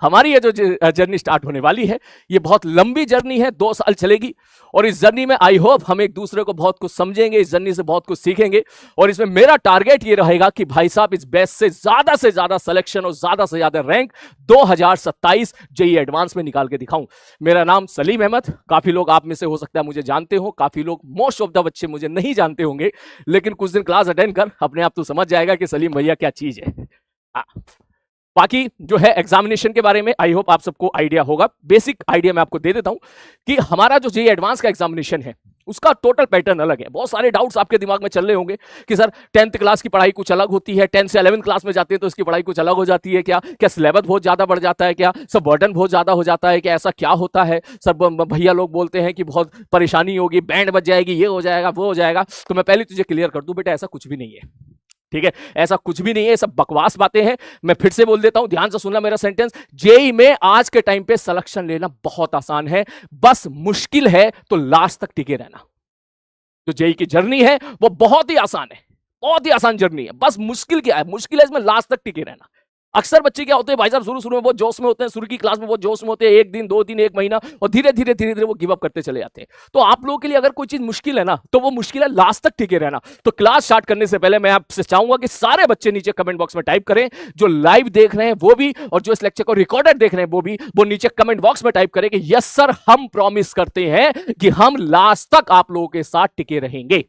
हमारी ये जो जर्नी स्टार्ट होने वाली है, ये बहुत लंबी जर्नी है, 2 साल चलेगी। और इस जर्नी में आई होप हम एक दूसरे को बहुत कुछ समझेंगे, इस जर्नी से बहुत कुछ सीखेंगे। और इसमें मेरा टारगेट ये रहेगा कि भाई साहब इस बैच से ज्यादा सिलेक्शन और ज्यादा से ज्यादा रैंक 2027 जेईई एडवांस में निकाल के दिखाऊं। मेरा नाम सलीम अहमद, काफी लोग आप में से हो सकता है मुझे जानते हो, काफी लोग मोस्ट ऑफ द बच्चे मुझे नहीं जानते होंगे, लेकिन कुछ दिन क्लास अटेंड कर अपने आप तो समझ जाएगा कि सलीम भैया क्या चीज है। बाकी जो है एग्जामिनेशन के बारे में आई होप आप सबको आइडिया होगा। बेसिक आइडिया मैं आपको दे देता हूं कि हमारा जो जेईई एडवांस का एग्जामिनेशन है उसका टोटल पैटर्न अलग है। बहुत सारे डाउट्स आपके दिमाग में चल रहे होंगे कि सर 10th क्लास की पढ़ाई कुछ अलग होती है, 10th से 11th क्लास में जाते हैं तो इसकी पढ़ाई कुछ अलग हो जाती है क्या सिलेबस बहुत ज्यादा बढ़ जाता है, क्या सब बर्डन बहुत ज्यादा हो जाता है, क्या ऐसा क्या होता है। सब भैया लोग बोलते हैं कि बहुत परेशानी होगी, बैंड बच जाएगी, ये हो जाएगा वो हो जाएगा। तो मैं पहले तुझे क्लियर कर दूं बेटा, ऐसा कुछ भी नहीं है, ठीक है, ऐसा कुछ भी नहीं है, सब बकवास बातें हैं। मैं फिर से बोल देता हूं, ध्यान से सुनना मेरा सेंटेंस। जेईई में आज के टाइम पे सिलेक्शन लेना बहुत आसान है, बस मुश्किल है तो लास्ट तक टिके रहना। जो जेईई की जर्नी है वो बहुत ही आसान है, बहुत ही आसान जर्नी है, बस मुश्किल क्या है, मुश्किल है इसमें लास्ट तक टिके रहना। अक्सर बच्चे क्या होते हैं भाई साहब, शुरू में बहुत जोश में होते हैं, शुरू की क्लास में बहुत जोश में होते हैं, 1 दिन 2 दिन 1 महीना, और धीरे धीरे वो गिव अप करते चले जाते हैं। तो आप लोगों के लिए अगर कोई चीज मुश्किल है ना, तो वो मुश्किल है लास्ट तक टिके रहना। तो क्लास स्टार्ट करने से पहले मैं आपसे चाहूंगा कि सारे बच्चे नीचे कमेंट बॉक्स में टाइप करें, जो लाइव देख रहे हैं वो भी, और जो इस लेक्चर को रिकॉर्डेड देख रहे हैं वो भी, वो नीचे कमेंट बॉक्स में टाइप करें कि यस सर हम प्रॉमिस करते हैं कि हम लास्ट तक आप लोगों के साथ टिके रहेंगे।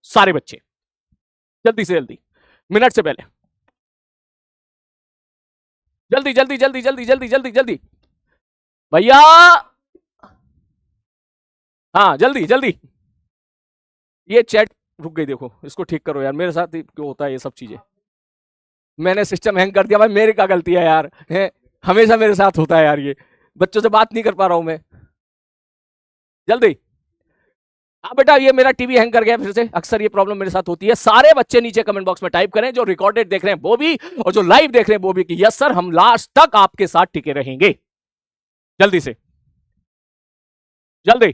सारे बच्चे जल्दी से जल्दी, मिनट से पहले, जल्दी जल्दी जल्दी जल्दी जल्दी जल्दी जल्दी भैया, हाँ जल्दी जल्दी। ये चैट रुक गई, देखो इसको ठीक करो यार, मेरे साथ क्यों होता है ये सब चीजें। मैंने सिस्टम हैंग कर दिया भाई, मेरी क्या गलती है यार, है हमेशा मेरे साथ होता है यार, ये बच्चों से बात नहीं कर पा रहा हूं मैं। जल्दी, हाँ बेटा ये मेरा टीवी हैंग कर गया फिर से, अक्सर ये प्रॉब्लम मेरे साथ होती है। सारे बच्चे नीचे कमेंट बॉक्स में टाइप करें, जो रिकॉर्डेड देख रहे हैं वो भी, और जो लाइव देख रहे हैं वो भी, कि यस सर हम लास्ट तक आपके साथ टिके रहेंगे। जल्दी से जल्दी,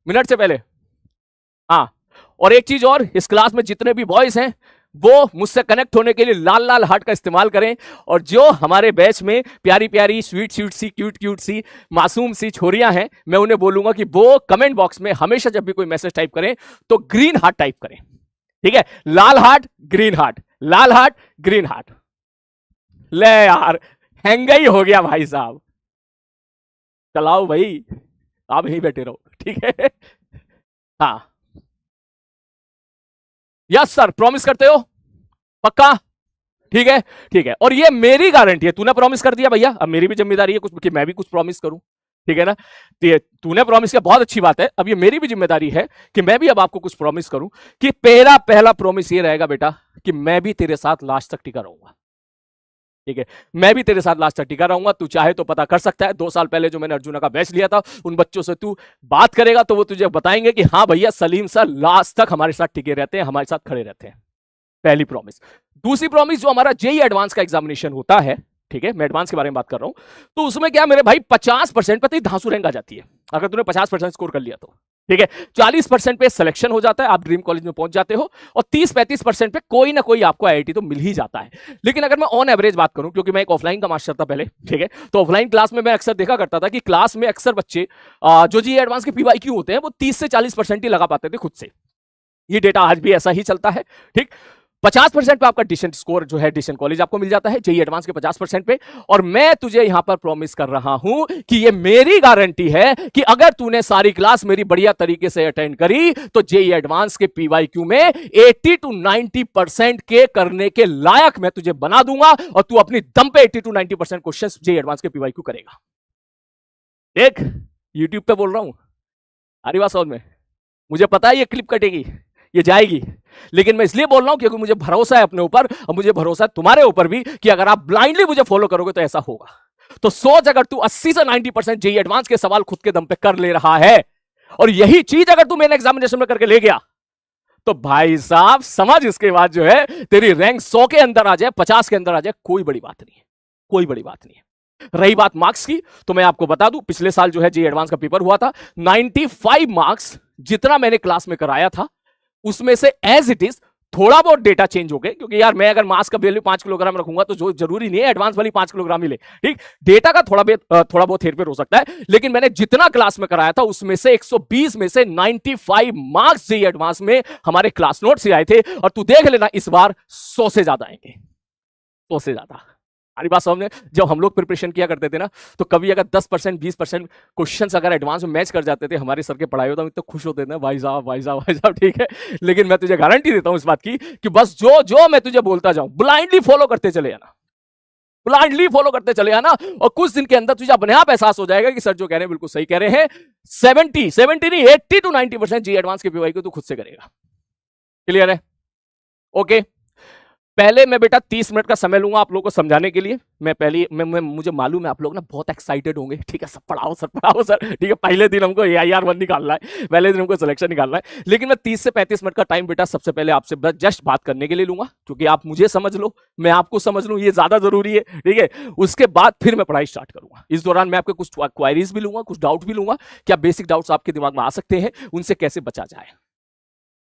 मिनट से पहले। हाँ, और एक चीज और, इस क्लास में जितने भी बॉयज हैं वो मुझसे कनेक्ट होने के लिए लाल लाल हार्ट का इस्तेमाल करें, और जो हमारे बैच में प्यारी प्यारी स्वीट स्वीट सी क्यूट सी मासूम सी छोरियां हैं, मैं उन्हें बोलूंगा कि वो कमेंट बॉक्स में हमेशा जब भी कोई मैसेज टाइप करें तो ग्रीन हार्ट टाइप करें, ठीक है, लाल हार्ट ग्रीन हार्ट, लाल हार्ट ग्रीन हार्ट। ले यार हैंग ही हो गया भाई साहब, चलाओ भाई, आप यहीं बैठे रहो, ठीक है। हाँ यस सर, प्रॉमिस करते हो पक्का, ठीक है ठीक है, और ये मेरी गारंटी है, तूने प्रॉमिस कर दिया भैया, अब मेरी भी जिम्मेदारी है कुछ कि मैं भी कुछ प्रॉमिस करूं, ठीक है ना। तो तूने प्रॉमिस किया, बहुत अच्छी बात है, अब ये मेरी भी जिम्मेदारी है कि मैं भी अब आपको कुछ प्रॉमिस करूं, कि पहला प्रॉमिस ये रहेगा बेटा कि मैं भी तेरे साथ लास्ट तक टिका रहूंगा, ठीक है, मैं भी तेरे साथ लास्ट तक टिका रहूंगा। तू चाहे तो पता कर सकता है, 2 साल पहले जो मैंने अर्जुना का बैच लिया था उन बच्चों से तू बात करेगा तो वो तुझे बताएंगे कि हाँ भैया सलीम सर लास्ट तक हमारे साथ टिके रहते हैं, हमारे साथ खड़े रहते हैं। पहली प्रॉमिस। दूसरी प्रॉमिस, जो हमारा जेईई एडवांस का एग्जामिनेशन होता है, ठीक है, मैं एडवांस के बारे में बात कर रहा हूं, तो उसमें क्या मेरे भाई 50% पे धांसू रैंक आ जाती है, अगर तूने 50% स्कोर कर लिया तो, ठीक है, 40% पे सिलेक्शन हो जाता है, आप ड्रीम कॉलेज में पहुंच जाते हो, और 30-35% पे कोई ना कोई आपको आईआईटी तो मिल ही जाता है। लेकिन अगर मैं ऑन एवरेज बात करूं, क्योंकि मैं एक ऑफलाइन का मास्टर था पहले, ठीक है, तो ऑफलाइन क्लास में मैं अक्सर देखा करता था कि क्लास में अक्सर बच्चे जो जेईई एडवांस के पीवाईक्यू होते हैं वो 30 से 40% ही लगा पाते थे खुद से। ये डेटा आज भी ऐसा ही चलता है, ठीक। 50% पे आपका डिसेंट स्कोर जो है डिसेंट कॉलेज आपको मिल जाता है, जेईई एडवांस के 50% पे। और मैं तुझे यहां पर प्रॉमिस कर रहा हूं कि ये मेरी गारंटी है कि अगर तूने सारी क्लास मेरी बढ़िया तरीके से अटेंड करी तो जेईई एडवांस के पीवाईक्यू में 80 to 90% के करने के लायक मैं तुझे बना दूंगा, और तू अपनी दम पे 80 to 90% क्वेश्चंस जेईई एडवांस के पीवाईक्यू करेगा। देख यूट्यूब पे बोल रहा हूं, आ रही बात समझ में, मुझे पता है ये क्लिप कटेगी, ये जाएगी, लेकिन मैं इसलिए बोल रहा हूं क्योंकि मुझे भरोसा है अपने ऊपर, और मुझे भरोसा है तुम्हारे ऊपर भी कि अगर आप ब्लाइंडली मुझे फॉलो करोगे तो ऐसा होगा। तो सोच, अगर तू 80 से 90% जेईई एडवांस के सवाल खुद के दम पे कर ले रहा है, और यही चीज अगर तू मेन एग्जामिनेशन में करके ले गया, तो भाई साहब समझ, इसके बाद जो है तेरी रैंक 100 के अंदर आ जाए, 50 के अंदर आ जाए, कोई बड़ी बात नहीं है, कोई बड़ी बात नहीं है। रही बात मार्क्स की, तो मैं आपको बता दूं, पिछले साल जो है जेईई एडवांस का पेपर हुआ था, 95 मार्क्स जितना मैंने क्लास में कराया था उसमें से एज इट इज थोड़ा बहुत डेटा चेंज हो गए, क्योंकि यार मैं अगर मास का वैल्यू 5 किलोग्राम रखूंगा तो जो जरूरी नहीं है एडवांस वाली 5 किलोग्राम ही ले, ठीक। डेटा का थोड़ा बहुत हेरफेर हो सकता है, लेकिन मैंने जितना क्लास में कराया था उसमें से 120 में से 95 मार्क्स जेईई एडवांस में हमारे क्लास नोट से आए थे, और तू देख लेना इस बार 100 से ज्यादा आएंगे, 100 से ज्यादा। हमारी बात समझ में, जब हम लोग प्रिपरेशन किया करते थे ना, तो कभी अगर 10% 20% क्वेश्चंस अगर एडवांस में मैच कर जाते थे हमारे सर के पढ़ाई होता, हम इतने खुश होते थे, भाई साहब भाई साहब भाई साहब, ठीक है। लेकिन मैं तुझे गारंटी देता हूं इस बात की कि बस जो जो मैं तुझे बोलता जाऊं ब्लाइंडली फॉलो करते चले आना, ब्लाइंडली फॉलो करते चले आना, और कुछ दिन के अंदर तुझे अपने आप एहसास हो जाएगा कि सर जो कह रहे हैं बिल्कुल सही कह रहे हैं। 70 नहीं 80 to 90% जी एडवांस के पीवाई को तू खुद से करेगा। क्लियर है? ओके। पहले मैं बेटा 30 मिनट का समय लूंगा आप लोगों को समझाने के लिए। मुझे मालूम है आप लोग ना बहुत एक्साइटेड होंगे, ठीक है, सब पढ़ाओ सर, ठीक है। पहले दिन हमको AIR1 निकालना है, पहले दिन हमको सिलेक्शन निकालना है, लेकिन मैं 30 से 35 मिनट का टाइम बेटा सबसे पहले आपसे जस्ट बात करने के लिए लूंगा, क्योंकि आप मुझे समझ लो, मैं आपको समझ लूं, ये ज्यादा जरूरी है, ठीक है। उसके बाद फिर मैं पढ़ाई स्टार्ट करूंगा। इस दौरान मैं आपके कुछ क्वायरीज भी लूंगा, कुछ डाउट भी लूंगा, क्या बेसिक डाउट्स आपके दिमाग में आ सकते हैं, उनसे कैसे बचा जाए।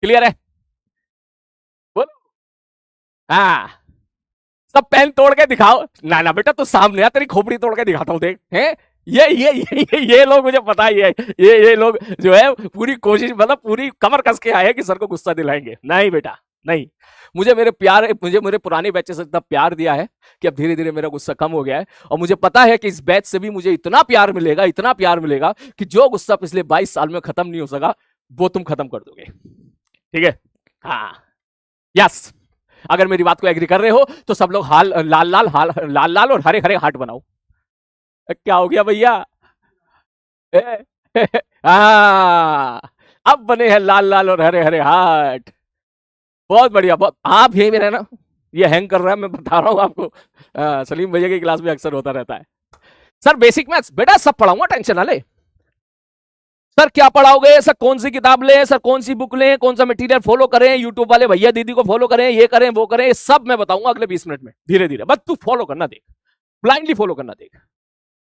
क्लियर है? बोलो। हाँ, सब पेन तोड़ के दिखाओ ना, ना बेटा तू सामने आ, तेरी खोपड़ी तोड़ के दिखाता हूं, देख हैं। ये लोग मुझे पता ही है, ये लोग जो है पूरी कोशिश, मतलब पूरी कमर कस के आए कि सर को गुस्सा दिलाएंगे। नहीं बेटा नहीं, मुझे मेरे पुराने बैच से इतना प्यार दिया है कि अब धीरे धीरे मेरा गुस्सा कम हो गया है, और मुझे पता है कि इस बैच से भी मुझे इतना प्यार मिलेगा कि जो गुस्सा पिछले 22 साल में खत्म नहीं हो सका वो तुम खत्म कर दोगे, ठीक है। हाँ, यस। अगर मेरी बात को एग्री कर रहे हो तो सब लोग लाल लाल और हरे हरे हार्ट बनाओ। क्या हो गया भैया? अब बने हैं लाल लाल और हरे हरे हार्ट। बहुत बढ़िया, बहुत। आप यही में रहना, ये हैंग कर रहा है, मैं बता रहा हूं आपको। सलीम भैया की क्लास में अक्सर होता रहता है। सर बेसिक मैथ्स बेटा सब पढ़ाऊंगा, टेंशन ना ले। सर क्या पढ़ाओगे? सर कौन सी किताब लें, सर कौन सी बुक लें, कौन सा मटेरियल फॉलो करें, यूट्यूब वाले भैया दीदी को फॉलो करें, ये करें वो करें, सब मैं बताऊंगा अगले 20 मिनट में, धीरे धीरे। बस तू फॉलो करना देख, ब्लाइंडली फॉलो करना देख।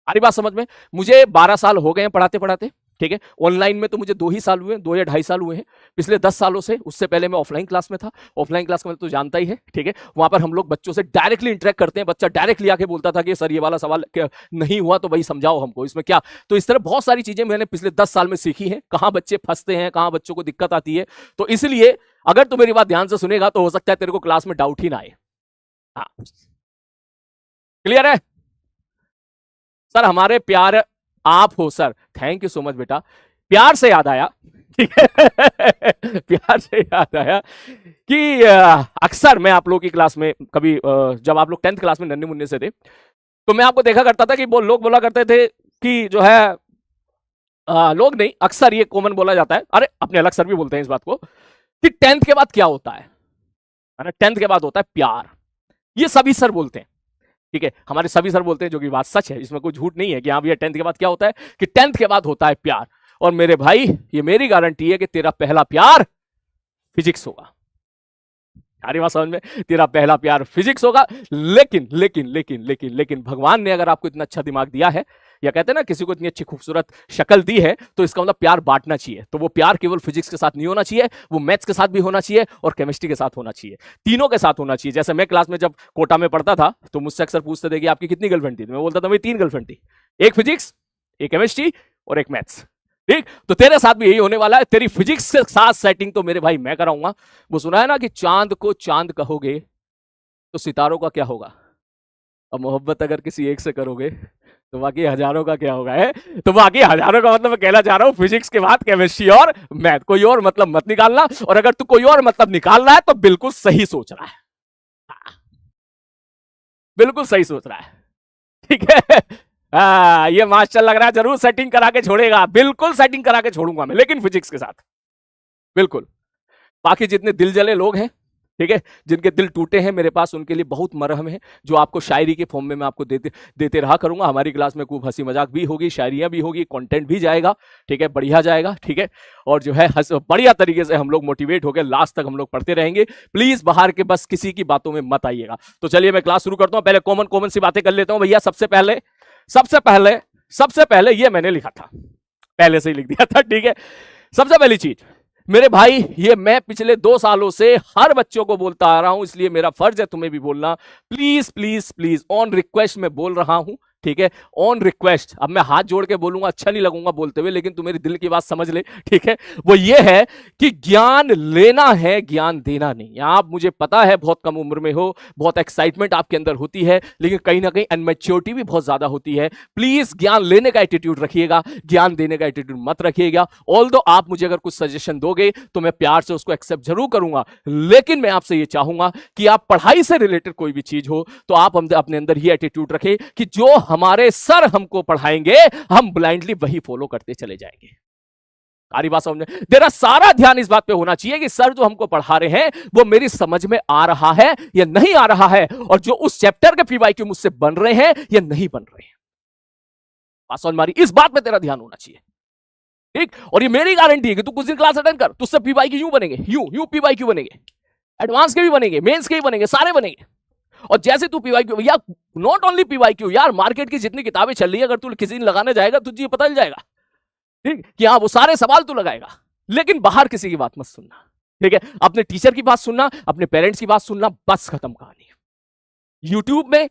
सारी बात समझ में। मुझे 12 साल हो गए हैं पढ़ाते पढ़ाते, ठीक है। ऑनलाइन में तो मुझे 2 ही साल हुए, 2 या 2.5 साल हुए हैं पिछले 10 सालों से। उससे पहले मैं ऑफलाइन क्लास में था। ऑफलाइन क्लास में तो जानता ही है, ठीक है। वहां पर हम लोग बच्चों से डायरेक्टली इंटरेक्ट करते हैं। बच्चा डायरेक्टली आके बोलता था कि सर ये वाला सवाल नहीं हुआ तो भाई समझाओ हमको इसमें क्या। तो इस तरह बहुत सारी चीजें मैंने पिछले 10 साल में सीखी हैं, कहां बच्चे फंसते हैं, कहां बच्चों को दिक्कत आती है। तो इसलिए अगर तू मेरी बात ध्यान से सुनेगा तो हो सकता है तेरे को क्लास में डाउट ही ना आए। हाँ, क्लियर है? सर हमारे प्यार आप हो sir, thank you so much बेटा। प्यार से याद आया, ठीक है प्यार से याद आया कि अक्सर मैं आप लोगों की क्लास में कभी जब आप लोग 10th क्लास में नन्हे मुन्ने से थे तो मैं आपको देखा करता था कि लोग बोला करते थे कि जो है लोग नहीं, अक्सर ये कॉमन बोला जाता है, अरे अपने अलग सर भी बोलते हैं इस बात को, कि 10th के बाद क्या होता है ना, 10th के बाद होता है प्यार। ये सभी सर बोलते हैं, ठीक है, हमारे सभी सर बोलते हैं, जो कि बात सच है, इसमें कोई झूठ नहीं है कि हाँ भैया 10th के बाद क्या होता है, कि 10th के बाद होता है प्यार। और मेरे भाई ये मेरी गारंटी है कि तेरा पहला प्यार फिजिक्स होगा। सारी बात समझ में? तेरा पहला प्यार फिजिक्स होगा। लेकिन लेकिन लेकिन लेकिन लेकिन भगवान ने अगर आपको इतना अच्छा दिमाग दिया है, या कहते हैं ना किसी को इतनी अच्छी खूबसूरत शक्ल दी है, तो इसका मतलब प्यार बांटना चाहिए। तो वो प्यार केवल फिजिक्स के साथ नहीं होना चाहिए, वो मैथ्स के साथ भी होना चाहिए और केमिस्ट्री के साथ होना चाहिए, तीनों के साथ होना चाहिए। जैसे मैं क्लास में जब कोटा में पढ़ता था तो मुझसे अक्सर पूछते थे कि आपकी कितनी गर्लफ्रेंड थी, तो मैं बोलता था मेरी 3 गर्लफ्रेंड थी, एक फिजिक्स, एक केमिस्ट्री और एक मैथ्स। ठीक, तो तेरे साथ भी यही होने वाला है। तेरी फिजिक्स के साथ सेटिंग तो मेरे भाई मैं कराऊंगा। वो सुना है ना कि चांद को चांद कहोगे तो सितारों का क्या होगा, और मोहब्बत अगर किसी एक से करोगे तो बाकी हजारों का क्या होगा है। तो बाकी हजारों का मतलब मैं कहना चाह रहा हूं फिजिक्स के बाद केमिस्ट्री और मैथ, कोई और मतलब मत निकालना। और अगर तू कोई और मतलब निकाल रहा है तो बिल्कुल सही सोच रहा है, बिल्कुल सही सोच रहा है, ठीक है। ये मास्टर लग रहा है जरूर सेटिंग करा के छोड़ेगा, बिल्कुल सेटिंग करा के छोड़ूंगा मैं, लेकिन फिजिक्स के साथ बिल्कुल। बाकी जितने दिल जले लोग हैं, ठीक है, जिनके दिल टूटे हैं, मेरे पास उनके लिए बहुत मरहम है, जो आपको शायरी के फॉर्म में मैं आपको देते रहा करूंगा। हमारी क्लास में खूब हंसी मजाक भी होगी, शायरियां भी होगी, कंटेंट भी जाएगा, ठीक है, बढ़िया जाएगा, ठीक है। और जो है बढ़िया तरीके से हम लोग मोटिवेट होकर लास्ट तक हम लोग पढ़ते रहेंगे। प्लीज बाहर के बस किसी की बातों में मत आइएगा। तो चलिए मैं क्लास शुरू करता हूं। पहले कॉमन सी बातें कर लेता हूं भैया। सबसे पहले ये मैंने लिखा था, पहले से ही लिख दिया था, ठीक है। सबसे पहली चीज, मेरे भाई, ये मैं पिछले 2 सालों से हर बच्चों को बोलता आ रहा हूं, इसलिए मेरा फर्ज है तुम्हें भी बोलना। Please please please, on request मैं बोल रहा हूं, ठीक है, ऑन रिक्वेस्ट। अब मैं हाथ जोड़ के बोलूंगा, अच्छा नहीं लगूंगा बोलते हुए, लेकिन तू मेरी दिल की बात समझ ले, ठीक है। वो ये है कि ज्ञान लेना है, ज्ञान देना नहीं। आप, मुझे पता है बहुत कम उम्र में हो, बहुत एक्साइटमेंट आपके अंदर होती है, लेकिन कहीं ना कहीं अनमेच्योरिटी भी बहुत ज्यादा होती है। प्लीज ज्ञान लेने का एटीट्यूड रखिएगा, ज्ञान देने का एटीट्यूड मत रखिएगा। ऑल्दो आप मुझे अगर कुछ सजेशन दोगे तो मैं प्यार से उसको एक्सेप्ट जरूर करूंगा, लेकिन मैं आपसे ये चाहूंगा कि आप पढ़ाई से रिलेटेड कोई भी चीज हो तो आप अपने अंदर ये एटीट्यूड रखें कि जो हमारे सर हमको पढ़ाएंगे हम ब्लाइंडली वही फॉलो करते चले जाएंगे। सारी बात समझ में, तेरा सारा ध्यान इस बात पे होना चाहिए कि सर जो हमको पढ़ा रहे हैं वो मेरी समझ में आ रहा है या नहीं आ रहा है, और जो उस चैप्टर के पीवाईक्यू मुझसे बन रहे हैं या नहीं बन रहे हैं। बात समझ मारी, इस बात पे तेरा ध्यान होना चाहिए, ठीक। और ये मेरी गारंटी है कि तू कुछ दिन क्लास अटेंड कर, तुझसे पीवाईक्यू यूं बनेंगे, यूं पीवाईक्यू बनेंगे, एडवांस के भी बनेंगे, मेंस के भी बनेंगे, सारे बनेंगे। और जैसे तू पीवाईक्यू, या नॉट ओनली पीवाईक्यू यार, मार्केट की जितनी किताबें चल रही है, अगर तू किसी दिन लगाने जाएगा तुझे पता चल जाएगा, ठीक, कि हाँ वो सारे सवाल तू लगाएगा। लेकिन बाहर किसी की बात मत सुनना, ठीक है। अपने टीचर की बात सुनना, अपने पेरेंट्स की बात सुनना, बस खत्म कहानी। यूट्यूब में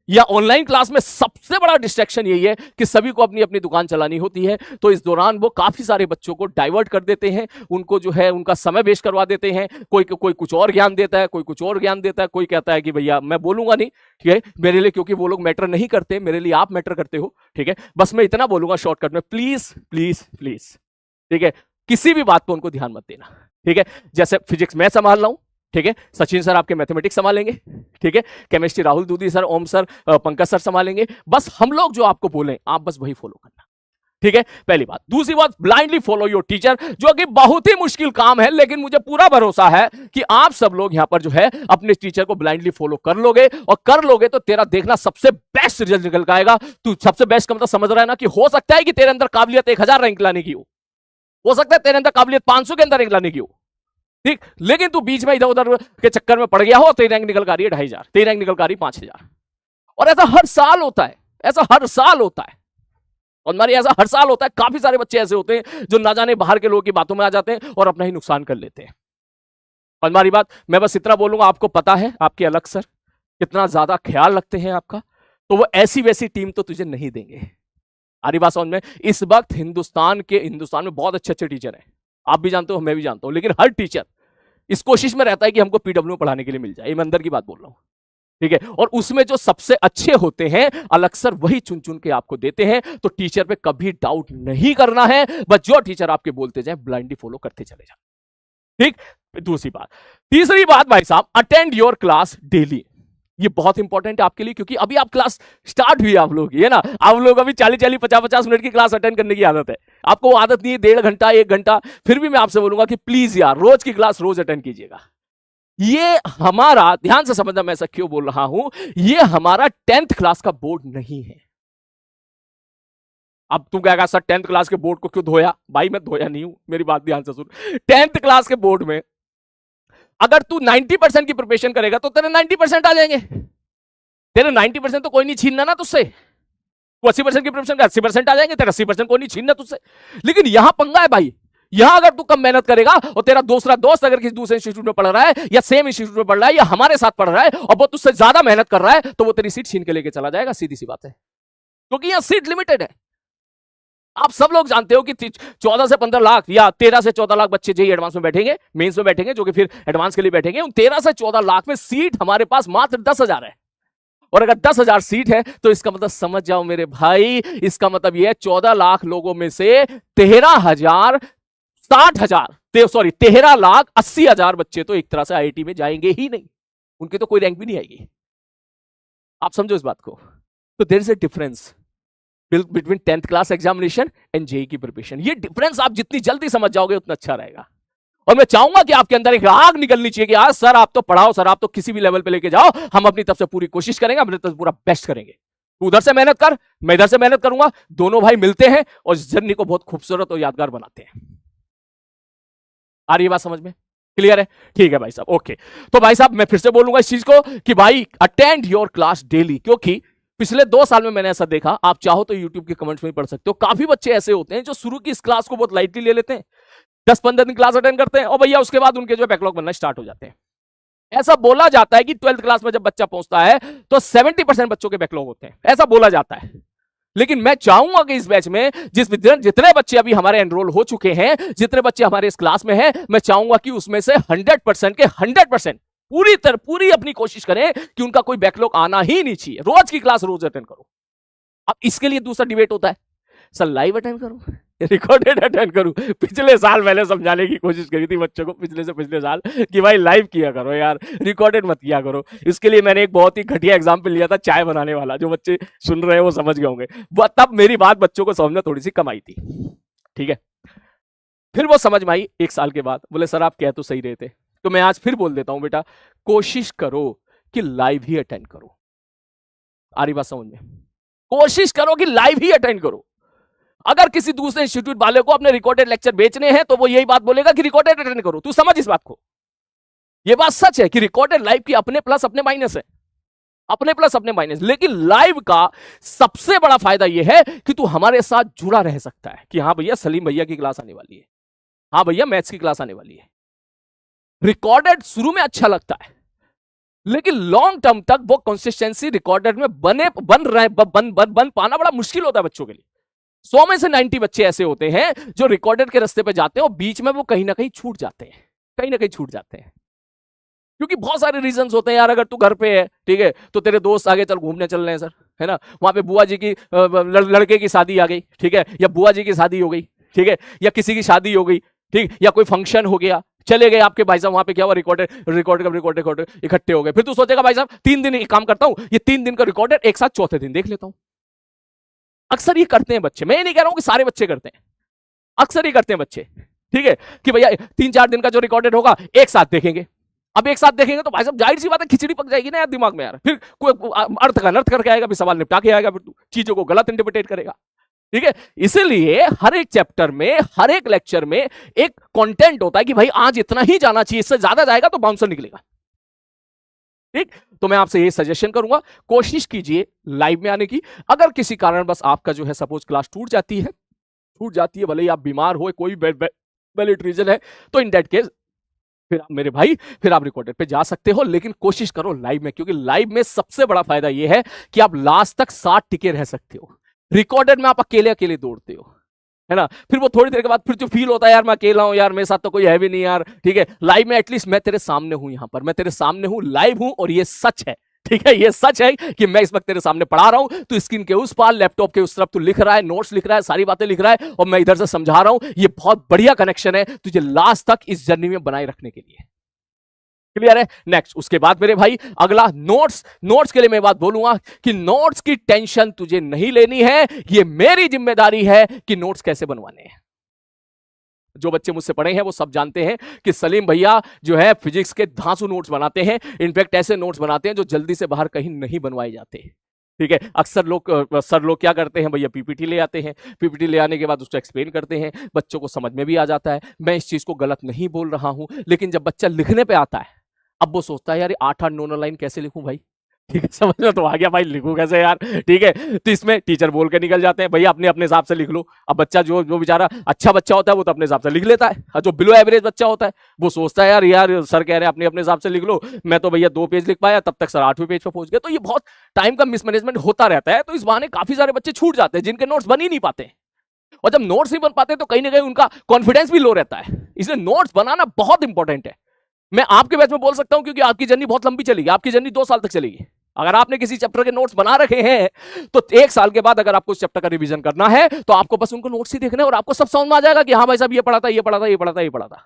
या ऑनलाइन क्लास में सबसे बड़ा डिस्ट्रैक्शन यही है कि सभी को अपनी अपनी दुकान चलानी होती है, तो इस दौरान वो काफी सारे बच्चों को डाइवर्ट कर देते हैं, उनको जो है उनका समय वेस्ट करवा देते हैं। कोई कुछ और ज्ञान देता है, कोई कुछ और ज्ञान देता है, कोई कहता है कि भैया मैं बोलूंगा नहीं, ठीक है, मेरे लिए, क्योंकि वो लोग मैटर नहीं करते, मेरे लिए आप मैटर करते हो, ठीक है। बस मैं इतना बोलूंगा शॉर्टकट में, प्लीज प्लीज प्लीज, ठीक है, किसी भी बात पर उनको ध्यान मत देना, ठीक है। जैसे फिजिक्स मैं संभाल रहा हूं, ठीक है, सचिन सर आपके मैथमेटिक्स संभालेंगे, ठीक है, केमिस्ट्री राहुल दूधी सर, ओम सर, पंकज सर संभालेंगे। बस हम लोग जो आपको बोलें आप बस वही फॉलो करना, ठीक है, पहली बात। दूसरी बात, ब्लाइंडली फॉलो योर टीचर, जो कि बहुत ही मुश्किल काम है, लेकिन मुझे पूरा भरोसा है कि आप सब लोग यहां पर जो है अपने टीचर को ब्लाइंडली फॉलो कर लोगे, और कर लोगे तो तेरा देखना सबसे बेस्ट रिजल्ट निकल के आएगा। तू सबसे बेस्ट का मतलब समझ रहा है ना, कि हो सकता है कि तेरे अंदर काबिलियत 1000 रैंक लाने की हो सकता है तेरे अंदर काबिलियत 500 के अंदर रैंक लाने की हो, ठीक, लेकिन तू बीच में इधर उधर के चक्कर में पड़ गया हो, तेरी रैंक निकल कर आ रही है 2500, तेरी रैंक निकल कर आ रही है 5000। और ऐसा हर साल होता है, ऐसा हर साल होता है, और हमारे ऐसा हर साल होता है। काफी सारे बच्चे ऐसे होते हैं जो ना जाने बाहर के लोगों की बातों में आ जाते हैं और अपना ही नुकसान कर लेते हैं। और हमारी बात, मैं बस इतना बोलूंगा, आपको पता है आपके अलग सर कितना ज्यादा ख्याल रखते हैं आपका, तो वो ऐसी वैसी टीम तो तुझे नहीं देंगे। आरी बात समझ में, इस वक्त हिंदुस्तान में बहुत अच्छे अच्छे टीचर हैं, आप भी जानते हो, मैं भी जानता हूं, लेकिन हर टीचर इस कोशिश में रहता है कि हमको पीडब्ल्यू पढ़ाने के लिए मिल जाए। मैं अंदर की बात बोल रहा हूं, ठीक है। और उसमें जो सबसे अच्छे होते हैं अलग सर वही चुन चुन के आपको देते हैं, तो टीचर पे कभी डाउट नहीं करना है, बस जो टीचर आपके बोलते जाए ब्लाइंडली फॉलो करते चले जाए, ठीक। दूसरी बात, तीसरी बात भाई साहब, अटेंड योर क्लास डेली। ये बहुत इंपॉर्टेंट है आपके लिए, क्योंकि अभी आप क्लास स्टार्ट हुई आप लोग, ये ना, आप लोग अभी 40-40, 50-50 मिनट की क्लास अटेंड करने की आदत है, आपको वो आदत नहीं है 1.5 घंटा 1 घंटा। फिर भी मैं आपसे बोलूंगा कि प्लीज यार रोज की क्लास रोज अटेंड कीजिएगा। ये हमारा, ध्यान से समझना मैं ऐसा क्यों बोल रहा हूं, ये हमारा 10th क्लास का बोर्ड नहीं है। अब तू कहेगा सर 10th क्लास के बोर्ड को क्यों धोया? भाई मैं धोया नहीं हूं, मेरी बात ध्यान से सुन। 10th क्लास के बोर्ड में अगर तू 90% की प्रिपरेशन करेगा तो तेरे 90% आ जाएंगे, तेरे 90% तो कोई नहीं छीनना ना तुझसे। तू 80% की प्रिपरेशन कर, 80% आ जाएंगे, तेरा 80% कोई नहीं छीनना तुझसे। लेकिन यहां पंगा है भाई, यहां अगर तू कम मेहनत करेगा और तेरा दूसरा दोस्त अगर किसी दूसरे इंस्टीट्यूट में पढ़ रहा है या सेम इंस्टीट्यूट में पढ़ रहा है या हमारे साथ पढ़ रहा है और वो तुझसे ज्यादा मेहनत कर रहा है, तो वो तेरी सीट छीन के लेके चला जाएगा, सीधी सी बात है, क्योंकि यहां सीट लिमिटेड है। आप सब लोग जानते हो कि 14 से 15 लाख या 13 से 14 लाख बच्चे जेईई एडवांस में बैठेंगे, मेंस में बैठेंगे, जो कि फिर एडवांस के लिए बैठेंगे। उन 13 से 14 लाख में सीट हमारे पास मात्र 10,000 है, और अगर 10,000 सीट है तो इसका मतलब समझ जाओ मेरे भाई, इसका मतलब यह 14 लाख लोगों में से 13,80,000 बच्चे तो एक तरह से आईआईटी में जाएंगे ही नहीं, उनकी तो कोई रैंक भी नहीं आएगी। आप समझो इस बात को। तो there is a difference between 10th class examination and JEE की प्रिपरेशन। ये डिफरेंस आप जितनी जल्दी समझ जाओगे उतना अच्छा रहेगा। और मैं चाहूंगा कि आपके अंदर एक आग निकलनी चाहिए कि आज सर आप तो पढ़ाओ, सर आप तो किसी भी लेवल पे लेके जाओ, हम अपनी तरफ से पूरी कोशिश करेंगे, अपनी तरफ से पूरा बेस्ट करेंगे। तू उधर से मेहनत कर, मैं इधर से मेहनत करूंगा, दोनों भाई मिलते हैं और इस जर्नी को बहुत खूबसूरत और यादगार बनाते हैं। आ रही है बात समझ में? क्लियर है? ठीक है भाई साहब, ओके। तो भाई साहब मैं फिर से बोलूंगा इस चीज को कि भाई अटेंड योर क्लास डेली, क्योंकि पिछले 2 साल में मैंने ऐसा देखा, आप चाहो तो यूट्यूब के कमेंट्स में पढ़ सकते हो, काफी बच्चे ऐसे होते हैं जो शुरू की इस क्लास को बहुत लाइटली ले लेते हैं, 10-15 दिन क्लास अटेंड करते हैं और भैया उसके बाद उनके जो बैकलॉग बनना स्टार्ट हो जाते हैं। ऐसा बोला जाता है कि 12th क्लास में जब बच्चा पहुंचता है तो 70% बच्चों के बैकलॉग होते हैं, ऐसा बोला जाता है। लेकिन मैं चाहूंगा कि इस बैच में जितने बच्चे अभी हमारे एनरोल हो चुके हैं, जितने बच्चे हमारे इस क्लास में हैं, मैं चाहूंगा कि उसमें से 100% के 100% पूरी अपनी कोशिश करें कि उनका कोई बैकलॉग आना ही नहीं चाहिए। रोज की क्लास रोज अटेंड करो। अब इसके लिए दूसरा डिबेट होता है, सर लाइव अटेंड करूं, रिकॉर्डेड अटेंड करूं। पिछले साल मैंने समझाने की कोशिश करी थी बच्चों को, पिछले से पिछले साल, कि भाई लाइव किया करो यार, रिकॉर्डेड मत किया करो। इसके लिए मैंने एक बहुत ही घटिया एग्जाम्पल लिया था, चाय बनाने वाला। जो बच्चे सुन रहे हैं वो समझ गए होंगे। तब मेरी बात बच्चों को समझ में थोड़ी सी कम आई थी, ठीक है। फिर वो समझ में आई 1 साल के बाद। बोले सर आप कह तो सही रहे थे। तो मैं आज फिर बोल देता हूं, बेटा कोशिश करो कि लाइव ही अटेंड करो। आ रही बात समझ में? कोशिश करो कि लाइव ही अटेंड करो। अगर किसी दूसरे इंस्टीट्यूट वाले को अपने रिकॉर्डेड लेक्चर बेचने हैं तो वो यही बात बोलेगा कि रिकॉर्डेड अटेंड करो। तू समझ इस बात को, ये बात सच है कि रिकॉर्डेड लाइव की अपने प्लस अपने माइनस है, अपने प्लस अपने माइनस। लेकिन लाइव का सबसे बड़ा फायदा यह है कि तू हमारे साथ जुड़ा रह सकता है कि हाँ भैया सलीम भैया की क्लास आने वाली है, हाँ भैया मैथ्स की क्लास आने वाली है। रिकॉर्डेड शुरू में अच्छा लगता है, लेकिन लॉन्ग टर्म तक वो कंसिस्टेंसी रिकॉर्डेड में बन पाना बड़ा मुश्किल होता है बच्चों के लिए। 100 में से 90 बच्चे ऐसे होते हैं जो रिकॉर्डेड के रास्ते पे जाते हैं और बीच में वो कहीं ना कहीं छूट जाते हैं, कहीं ना कहीं छूट जाते हैं। क्योंकि बहुत सारे रीजंस होते हैं यार। अगर तू घर पे है, ठीक है, तो तेरे दोस्त आगे चल घूमने चल रहे हैं सर, है ना, वहां पे बुआ जी की लड़के की शादी आ गई, ठीक है, या बुआ जी की शादी हो गई, ठीक है, या किसी की शादी हो गई, ठीक, या कोई फंक्शन हो गया, चले गए आपके भाई साहब, वहां पे क्या हुआ, रिकॉर्डेड इकट्ठे हो गए। फिर तू सोचेगा भाई साहब 3 दिन एक काम करता हूं, ये 3 दिन का रिकॉर्डेड एक साथ चौथे दिन देख लेता हूं। अक्सर ये करते हैं बच्चे, मैं ये नहीं कह रहा हूं कि सारे बच्चे करते हैं, अक्सर ही करते हैं बच्चे, ठीक है, कि भैया 3-4 दिन का जो रिकॉर्डेड होगा एक साथ देखेंगे। अब एक साथ देखेंगे तो भाई साहब जाहिर सी बात है खिचड़ी पक जाएगी ना यार दिमाग में यार। फिर कोई अर्थ का अनर्थ करके आएगा, फिर सवाल निपटा के आएगा, फिर चीजों को गलत इंटरप्रिटेट करेगा, ठीक है। इसीलिए हर एक चैप्टर में, हर एक लेक्चर में एक कंटेंट होता है कि भाई आज इतना ही जाना चाहिए, इससे ज्यादा जाएगा तो बाउंसर निकलेगा, ठीक। तो मैं आपसे ये सजेशन करूंगा, कोशिश कीजिए लाइव में आने की। अगर किसी कारण बस आपका जो है सपोज क्लास टूट जाती है, भले ही आप बीमार हो, कोई वैलिड रीजन है, तो इन दैट केस फिर आप मेरे भाई, फिर आप रिकॉर्डेड पे जा सकते हो। लेकिन कोशिश करो लाइव में, क्योंकि लाइव में सबसे बड़ा फायदा यह है कि आप लास्ट तक साथ टिके रह सकते हो। रिकॉर्डेड में आप अकेले अकेले दौड़ते हो, है ना, फिर वो थोड़ी देर के बाद फिर जो फील होता है यार मैं अकेला हूं यार, मेरे साथ तो कोई है भी नहीं यार, ठीक है। लाइव में एटलीस्ट मैं तेरे सामने हूं, यहां पर मैं तेरे सामने हूं, लाइव हूं, और ये सच है, ठीक है, ये सच है कि मैं इस वक्त तेरे सामने पढ़ा रहा हूं, तू स्क्रीन के उस पार, लैपटॉप के उस तरफ तू लिख रहा है, नोट्स लिख रहा है, सारी बातें लिख रहा है, और मैं इधर से समझा रहा हूं। ये बहुत बढ़िया कनेक्शन है तुझे लास्ट तक इस जर्नी में बनाए रखने के लिए। क्लियर है? नेक्स्ट, उसके बाद मेरे भाई अगला नोट्स के लिए मैं बात बोलूंगा कि नोट्स की टेंशन तुझे नहीं लेनी है, ये मेरी जिम्मेदारी है कि नोट्स कैसे बनवाने हैं। जो बच्चे मुझसे पढ़े हैं वो सब जानते हैं कि सलीम भैया जो है फिजिक्स के धांसू नोट्स बनाते हैं। इनफैक्ट ऐसे नोट्स बनाते हैं जो जल्दी से बाहर कहीं नहीं बनवाए जाते, ठीक है। अक्सर सर लोग क्या करते हैं भैया, पीपीटी ले आते हैं, पीपीटी ले आने के बाद उसको एक्सप्लेन करते हैं, बच्चों को समझ में भी आ जाता है। मैं इस चीज को गलत नहीं बोल रहा हूं, लेकिन जब बच्चा लिखने पे आता है, अब वो सोचता है यार 8-8 9 लाइन कैसे लिखूं भाई, ठीक है, समझ में तो आ गया भाई, लिखूं कैसे यार, ठीक है। तो इसमें टीचर बोल के निकल जाते हैं भैया अपने अपने हिसाब से लिख लो। अब बच्चा जो बेचारा अच्छा बच्चा होता है वो तो अपने हिसाब से लिख लेता है, और जो बिलो एवरेज बच्चा होता है वो सोचता है यार सर कह रहे हैं अपने अपने हिसाब से लिख लो, मैं तो भैया 2 पेज लिख पाया, तब तक सर 8वें पेज पर पहुंच गए। तो ये बहुत टाइम का मिसमैनेजमेंट होता रहता है। तो इस बहाने काफी सारे बच्चे छूट जाते हैं जिनके नोट्स बन ही नहीं पाते, और जब नोट्स नहीं बन पाते तो कहीं ना कहीं उनका कॉन्फिडेंस भी लो रहता है। इसलिए नोट्स बनाना बहुत इंपॉर्टेंट है। मैं आपके बैच में बोल सकता हूं क्योंकि आपकी जर्नी बहुत लंबी चलेगी, आपकी जर्नी 2 साल तक चलेगी। अगर आपने किसी चैप्टर के नोट्स बना रखे हैं तो 1 साल के बाद अगर आपको उस चैप्टर का रिवीजन करना है तो आपको बस उनको नोट्स ही देखने और आपको सब समझ में आ जाएगा कि हाँ भाई साहब ये पढ़ा था, ये पढ़ा था, ये पढ़ा था, ये पढ़ा था,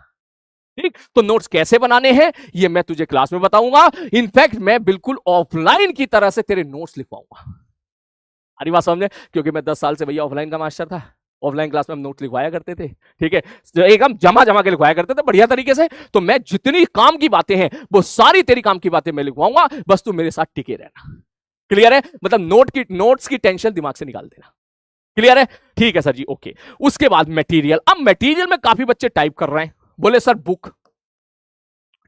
ठीक। तो नोट्स कैसे बनाने हैं ये मैं तुझे क्लास में बताऊंगा। इनफैक्ट मैं बिल्कुल ऑफलाइन की तरह से तेरे नोट्स लिखवाऊंगा। हरी बात समझे? क्योंकि मैं 10 साल से भैया ऑफलाइन का मास्टर था, ऑफलाइन क्लास में हम नोट लिखवाया करते थे, ठीक है, एकदम जमा के लिखवाया करते थे बढ़िया तरीके से। तो मैं जितनी काम की बातें हैं वो सारी तेरी काम की बातें मैं लिखवाऊंगा, बस तू मेरे साथ टिके रहना। क्लियर है? मतलब नोट्स की टेंशन दिमाग से निकाल देना। क्लियर है? ठीक है सर जी, ओके। उसके बाद मटेरियल। अब मटेरियल में काफी बच्चे टाइप कर रहे हैं, बोले सर बुक,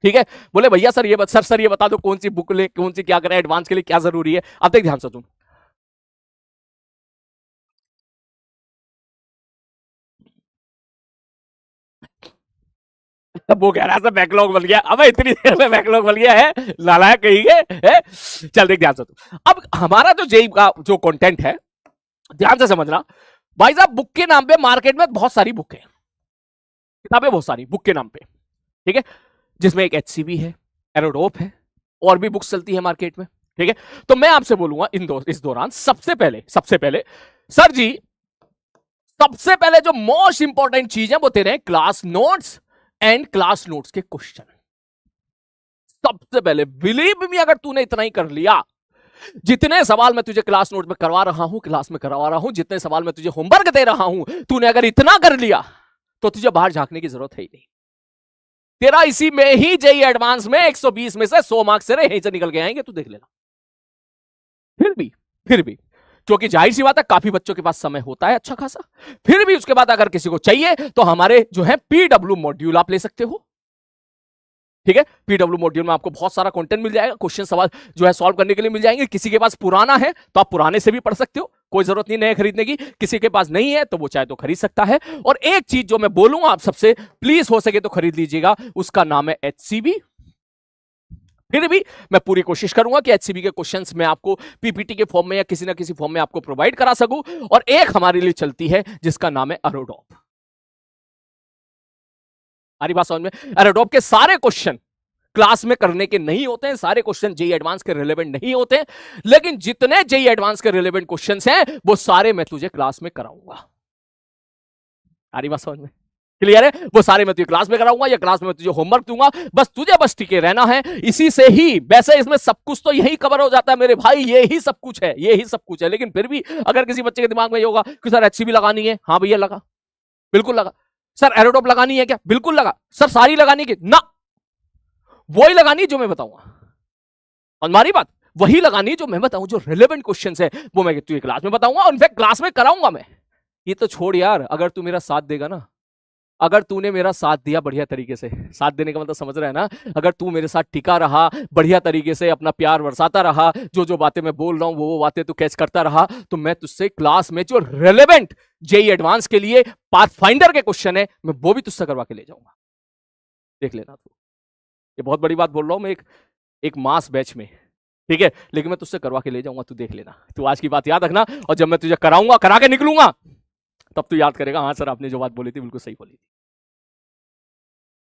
ठीक है, बोले भैया सर ये बता दो कौन सी बुक ले, कौन सी क्या करें, एडवांस के लिए क्या जरूरी है। अब देख ध्यान से सुन, वो कह रहा था बैकलॉग बन गया। अब इतनी देर में बैकलॉग बन गया है, लालायक कहीं है? चल देख ध्यान से तू। अब हमारा जो जेई का जो कंटेंट है, ध्यान से समझना भाई साहब। बुक के नाम पे मार्केट में बहुत सारी बुक है, किताबें बहुत सारी बुक के नाम पे, ठीक है, जिसमें एक एचसीबी है, एरोडोप है, और भी बुक्स चलती है मार्केट में, ठीक है। तो मैं आपसे बोलूंगा इस दौरान सबसे पहले सर जी, सबसे पहले जो मोस्ट इंपॉर्टेंट चीज है वो तेरे हैं class notes and class notes के क्वेश्चन। सबसे पहले बिलीव मी, अगर तूने इतना ही कर लिया, जितने सवाल मैं तुझे क्लास नोट में करवा रहा हूं, क्लास में करवा रहा हूं, जितने सवाल मैं तुझे होमवर्क दे रहा हूं, तूने अगर इतना कर लिया तो तुझे बाहर झांकने की जरूरत है ही नहीं। तेरा इसी में ही जेई एडवांस में 120 में से 100 मार्क्स से यहीं से निकल के आएंगे, तू देख लेना। फिर भी क्योंकि जाहिर सी बात है काफी बच्चों के पास समय होता है अच्छा खासा, फिर भी उसके बाद अगर किसी को चाहिए तो हमारे जो है पीडब्ल्यू मॉड्यूल आप ले सकते हो, ठीक है। पीडब्ल्यू मॉड्यूल में आपको बहुत सारा कंटेंट मिल जाएगा, क्वेश्चन सवाल जो है सॉल्व करने के लिए मिल जाएंगे। किसी के पास पुराना है तो आप पुराने से भी पढ़ सकते हो, कोई जरूरत नहीं नए खरीदने की। किसी के पास नहीं है तो वो चाहे तो खरीद सकता है। और एक चीज जो मैं बोलूंगा आप सबसे, प्लीज हो सके तो खरीद लीजिएगा, उसका नाम है एचसीबी। फिर भी मैं पूरी कोशिश करूंगा कि एचसीबी के क्वेश्चंस में आपको पीपीटी के फॉर्म में या किसी ना किसी फॉर्म में आपको प्रोवाइड करा सकूं। और एक हमारे लिए चलती है जिसका नाम है एरोडॉप। हमारी बात समझ में? एरोडॉप के सारे क्वेश्चन क्लास में करने के नहीं होते हैं, सारे क्वेश्चन जेई एडवांस के रिलेवेंट नहीं होते हैं, लेकिन जितने जेई एडवांस के रिलेवेंट क्वेश्चंस हैं वो सारे मैं तुझे क्लास में कराऊंगा। हमारी बात समझ में? क्लियर है? वो सारे मैं तुझे क्लास में कराऊंगा या क्लास में तुझे होमवर्क दूंगा, बस टिके रहना है इसी से ही। वैसे इसमें सब कुछ तो यही कवर हो जाता है मेरे भाई, ये ही सब कुछ है, लेकिन फिर भी अगर किसी बच्चे के दिमाग में ये होगा कि सर एचसीबी लगानी है, हाँ भैया लगा, बिल्कुल लगा। सर एरोडॉप लगानी है क्या? बिल्कुल लगा। सर सारी लगानी है ना? वही लगानी है जो मैं बताऊंगा। और हमारी बात वही लगानी है जो मैं बताऊं, जो रिलेवेंट क्वेश्चंस है वो मैं तुझे क्लास में बताऊंगा, और इनफैक्ट क्लास में कराऊंगा मैं। ये तो छोड़ यार, अगर तू मेरा साथ देगा ना, अगर तूने मेरा साथ दिया बढ़िया तरीके से, साथ देने का मतलब समझ रहा है ना, अगर तू मेरे साथ टिका रहा, बढ़िया तरीके से अपना प्यार बरसाता रहा, जो बातें मैं बोल रहा हूं वो बातें तू कैच करता रहा, तो मैं तुझसे क्लास में जो रेलेवेंट जेई एडवांस के लिए पाथफाइंडर के क्वेश्चन है मैं वो भी तुझसे करवा के ले जाऊंगा। देख लेना तू, ये बहुत बड़ी बात बोल रहा हूं मैं, एक मास बैच में, ठीक है, लेकिन मैं तुझसे करवा के ले जाऊंगा, तू देख लेना। तू आज की बात याद रखना, और जब मैं तुझे कराऊंगा, करा के निकलूंगा, तब तू याद करेगा हाँ सर आपने जो बात बोली थी बिल्कुल सही बोली थी।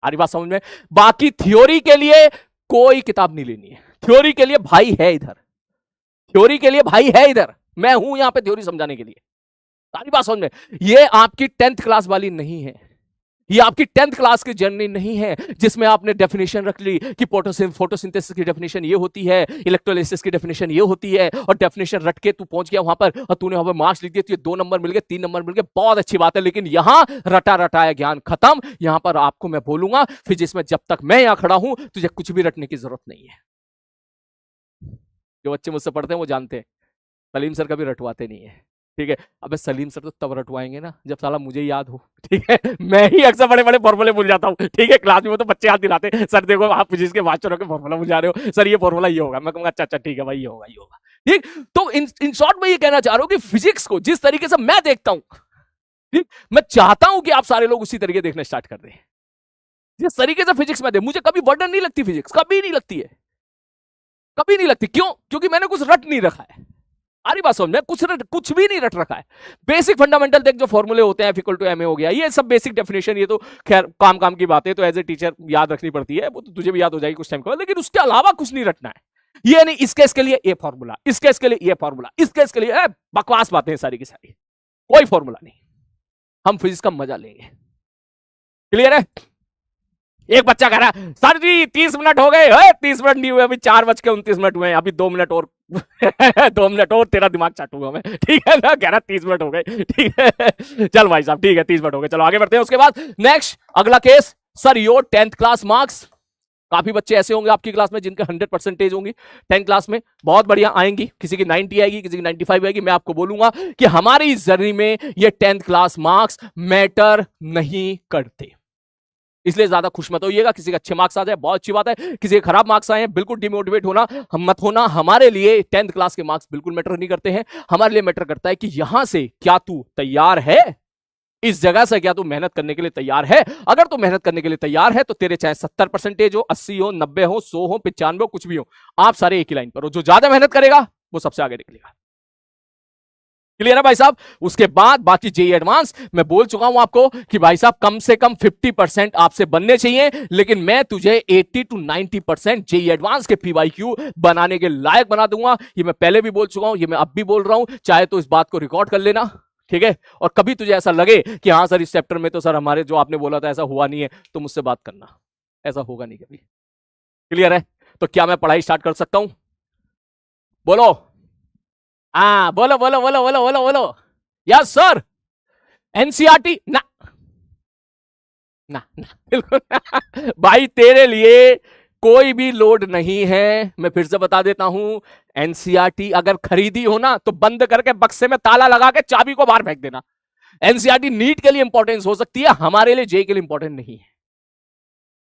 आरी बात समझ में? बाकी थ्योरी के लिए कोई किताब नहीं लेनी है, थ्योरी के लिए भाई है इधर, थ्योरी के लिए भाई है इधर, मैं हूं यहां पे थ्योरी समझाने के लिए। सारी बात समझ में? ये आपकी 10th क्लास वाली नहीं है, ये आपकी 10th क्लास की जर्नी नहीं है जिसमें आपने डेफिनेशन रख ली कि फोटोसिंथेसिस की डेफिनेशन ये होती है, इलेक्ट्रोलाइसिस की डेफिनेशन ये होती है, और डेफिनेशन रट के तू पहुंच गया वहां पर और तूने वहां पर मार्क्स लिख दिए, तुझे 2 नंबर मिल गए, 3 नंबर मिल गए, बहुत अच्छी बात है। लेकिन यहां रटा रटाया ज्ञान खत्म। यहां पर आपको मैं बोलूंगा फिजिक्स में जब तक मैं यहां खड़ा हूं तुझे कुछ भी रटने की जरूरत नहीं है। जो बच्चे मुझसे पढ़ते हैं वो जानते हैं सलीम सर कभी रटवाते नहीं है, ठीक है। अबे सलीम सर तो तब रटवाएंगे ना जब साला मुझे याद हो, ठीक है। मैं ही अक्सर बड़े बड़े फॉर्मूले भूल जाता हूँ, ठीक है। क्लास में तो बच्चे याद दिलाते, सर देखो आप फिजिक्स के मास्टरों के फॉर्मूला भूल जा रहे हो, सर ये फॉर्मूला ये होगा। मैं कहूंगा अच्छा अच्छा ठीक है भाई, ये होगा ये होगा, ठीक। तो इन शॉर्ट में ये कहना चाह रहा हूं कि फिजिक्स को जिस तरीके से मैं देखता हूं, ठीक, मैं चाहता हूं कि आप सारे लोग उसी तरीके देखना स्टार्ट कर दें जिस तरीके से फिजिक्स में दे। मुझे कभी बर्डन नहीं लगती फिजिक्स, कभी नहीं लगती है, कभी नहीं लगती। क्यों? क्योंकि मैंने कुछ रट नहीं रखा है। सारी बात समझ में? कुछ भी नहीं रट रखा है। बेसिक फंडामेंटल देख, जो फॉर्मूले होते हैं F = ma हो गया, ये सब बेसिक डेफिनेशन, ये तो खैर काम की बात है, तो एज ए टीचर याद रखनी पड़ती है, वो तो तुझे भी याद हो जाएगी कुछ टाइम के बाद। लेकिन उसके अलावा कुछ नहीं रटना है। ये नहीं इस केस के लिए ये फॉर्मूला, इस केस के लिए ये फॉर्मूला, इस केस के लिए बकवास बातें हैं सारी की सारी, कोई फॉर्मूला नहीं। हम फिजिक्स का मजा लेंगे। क्लियर है? एक बच्चा कह रहा है सर जी 30 मिनट हो गए, 30 मिनट नहीं हुए, अभी 4:29 हुए, अभी 2 मिनट और 2 मिनट और तेरा दिमाग चाटूंगा मैं, ठीक है ना। कह रहा 30 मिनट हो गए, ठीक है। चल भाई साहब ठीक है 30 मिनट हो गए, चलो आगे बढ़ते हैं। उसके बाद नेक्स्ट अगला case, sir your 10th class marks. काफी बच्चे ऐसे होंगे आपकी क्लास में जिनके 100% होंगी 10th क्लास में, बहुत बढ़िया आएंगी, किसी की 90 आएगी, किसी की 95 आएगी। मैं आपको बोलूंगा कि हमारी जर्नी में ये 10th क्लास मार्क्स मैटर नहीं करते, इसलिए ज्यादा खुश मत होइएगा। किसी के अच्छे मार्क्स आ जाए बहुत अच्छी बात है, किसी के खराब मार्क्स आए बिल्कुल डिमोटिवेट होना मत होना। हमारे लिए 10th क्लास के मार्क्स बिल्कुल मैटर नहीं करते हैं। हमारे लिए मैटर करता है कि यहां से क्या तू तैयार है, इस जगह से क्या तू मेहनत करने के लिए तैयार है? अगर तू मेहनत करने के लिए तैयार है तो तेरे चाहे 70% हो, 80 हो, 90 हो, 100 हो, 95 हो, कुछ भी हो, आप सारे एक ही लाइन पर हो। जो ज्यादा मेहनत करेगा वो सबसे आगे निकलेगा। क्लियर है भाई साहब? उसके बाद बाकी जेई एडवांस मैं बोल चुका हूं आपको कि भाई साहब कम से कम 50% आपसे बनने चाहिए, लेकिन मैं तुझे 80 to 90% जेई एडवांस के पीवाईक्यू बनाने के लायक बना दूंगा। ये मैं पहले भी बोल चुका हूं, ये मैं अब भी बोल रहा हूं, चाहे तो इस बात को रिकॉर्ड कर लेना, ठीक है? और कभी तुझे ऐसा लगे कि हाँ सर इस चैप्टर में तो सर हमारे जो आपने बोला था ऐसा हुआ नहीं है, तो मुझसे बात करना, ऐसा होगा नहीं कभी। क्लियर है? तो क्या मैं पढ़ाई स्टार्ट कर सकता हूं? बोलो। हाँ बोलो बोलो बोलो बोलो बोलो बोलो। Yes sir. एनसीईआरटी ना ना ना बिल्कुल भाई तेरे लिए कोई भी लोड नहीं है। मैं फिर से बता देता हूं, एनसीईआरटी अगर खरीदी हो ना तो बंद करके बक्से में ताला लगा के चाबी को बाहर फेंक देना। एनसीईआरटी नीट के लिए इंपॉर्टेंस हो सकती है, हमारे लिए जे के लिए इंपॉर्टेंट नहीं है।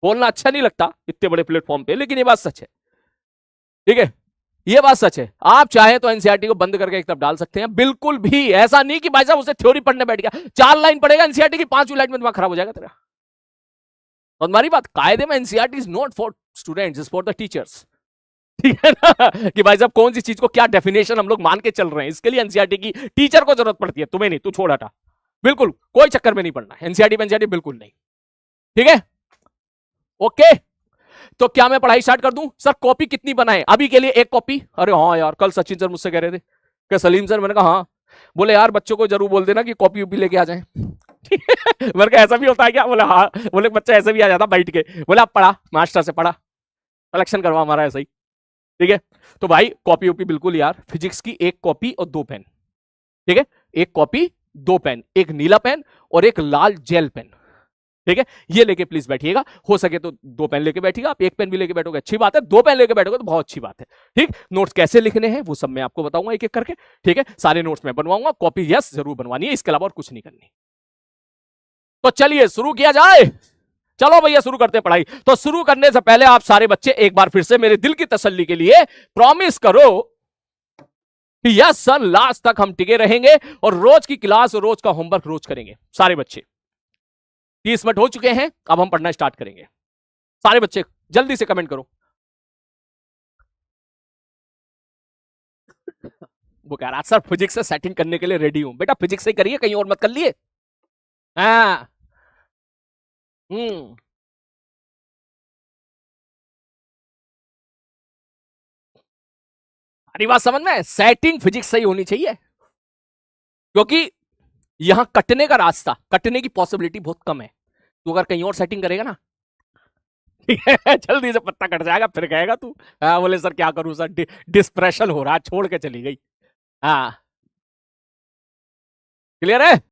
बोलना अच्छा नहीं लगता इतने बड़े प्लेटफॉर्म पे, लेकिन ये बात सच है, ठीक है? ये बात सच है। आप चाहे तो एनसीईआरटी को बंद करके एक तरफ डाल सकते हैं, बिल्कुल भी ऐसा नहीं कि भाई साहब उसे थ्योरी पढ़ने बैठ गया, 4 लाइन पढ़ेगा एनसीईआरटी की, 5वीं लाइन में दिमाग खराब हो जाएगा तेरा। और हमारी बात, कायदे में NCERT is not for students, is for the teachers, ठीक है ना? कि भाई साहब कौन सी चीज को क्या डेफिनेशन हम लोग मान के चल रहे हैं, इसके लिए एनसीईआरटी की टीचर को जरूरत पड़ती है, तुम्हें नहीं, तू छोड़ हटा। बिल्कुल कोई चक्कर में नहीं पड़ना एनसीईआरटी बिल्कुल नहीं, ठीक है? ओके, तो क्या मैं पढ़ाई स्टार्ट कर दूं? सर कॉपी कितनी बनाए? अभी के लिए एक कॉपी। अरे हाँ यार, कल सचिन सर मुझसे कह रहे थे कि सलीम सर, मैंने कहा हाँ, बोले यार बच्चों को जरूर बोल देना कि कॉपी उपी लेके आ जाएं। मैंने कहा ऐसा भी होता है क्या? बोले हाँ। बोले बच्चा ऐसे भी आ जाता बैठ के। बोले आप पढ़ा, मास्टर से पढ़ा, कलेक्शन करवा हमारा ऐसा ही, ठीक है? तो भाई कॉपी उपी बिल्कुल यार, फिजिक्स की एक कॉपी और 2 पेन, ठीक है? एक कॉपी 2 पेन, एक नीला पेन और एक लाल जेल पेन, ठीक है? ये लेके प्लीज बैठिएगा। हो सके तो 2 पेन लेके बैठिएगा, आप 1 पेन भी लेके बैठोगे अच्छी बात है, 2 पेन लेके बैठोगे तो बहुत अच्छी बात है, ठीक? नोट्स कैसे लिखने हैं वो सब मैं आपको बताऊंगा एक एक करके, ठीक है? सारे नोट्स मैं बनवाऊंगा, कॉपी यस जरूर बनवानी है, इसके अलावा और कुछ नहीं करनी। तो चलिए शुरू किया जाए। चलो भैया शुरू करते हैं पढ़ाई। तो शुरू करने से पहले आप सारे बच्चे एक बार फिर से मेरे दिल की तसल्ली के लिए प्रॉमिस करो कि यस सर लास्ट तक हम टिके रहेंगे और रोज की क्लास और रोज का होमवर्क रोज करेंगे। सारे बच्चे 30 मिनट हो चुके हैं, अब हम पढ़ना स्टार्ट करेंगे। सारे बच्चे जल्दी से कमेंट करो। वो कह रहा सर फिजिक्स से सेटिंग करने के लिए रेडी हूं। बेटा फिजिक्स से करिए, कहीं और मत कर लिए। हाँ। अरे बात समझ में, सेटिंग फिजिक्स से ही होनी चाहिए, क्योंकि यहां कटने का रास्ता, कटने की पॉसिबिलिटी बहुत कम है। तो अगर कहीं और सेटिंग करेगा ना, ठीक है, जल्दी से पत्ता कट जाएगा, फिर कहेगा तू हाँ बोले सर क्या करूं सर, डिस्प्रेशन हो रहा, छोड़ के चली गई। हाँ क्लियर है?